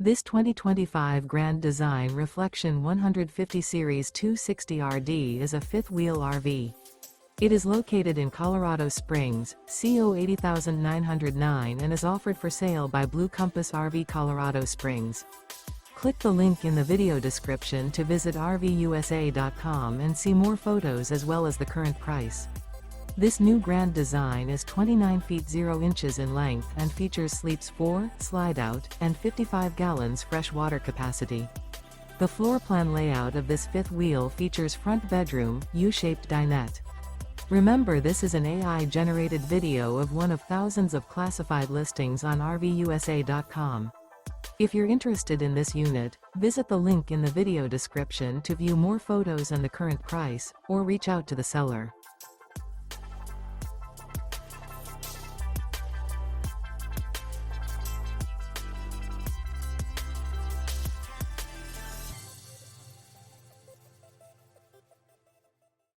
This 2025 Grand Design Reflection 150 Series 260RD is a fifth-wheel RV. It is located in Colorado Springs, CO 80909 and is offered for sale by Blue Compass RV Colorado Springs. Click the link in the video description to visit RVUSA.com and see more photos as well as the current price. This new Grand Design is 29 feet 0 inches in length and features sleeps 4, slide-out, and 55 gallons fresh water capacity. The floor plan layout of this fifth wheel features front bedroom, U-shaped dinette. Remember, this is an AI-generated video of one of thousands of classified listings on RVUSA.com. If you're interested in this unit, visit the link in the video description to view more photos and the current price, or reach out to the seller.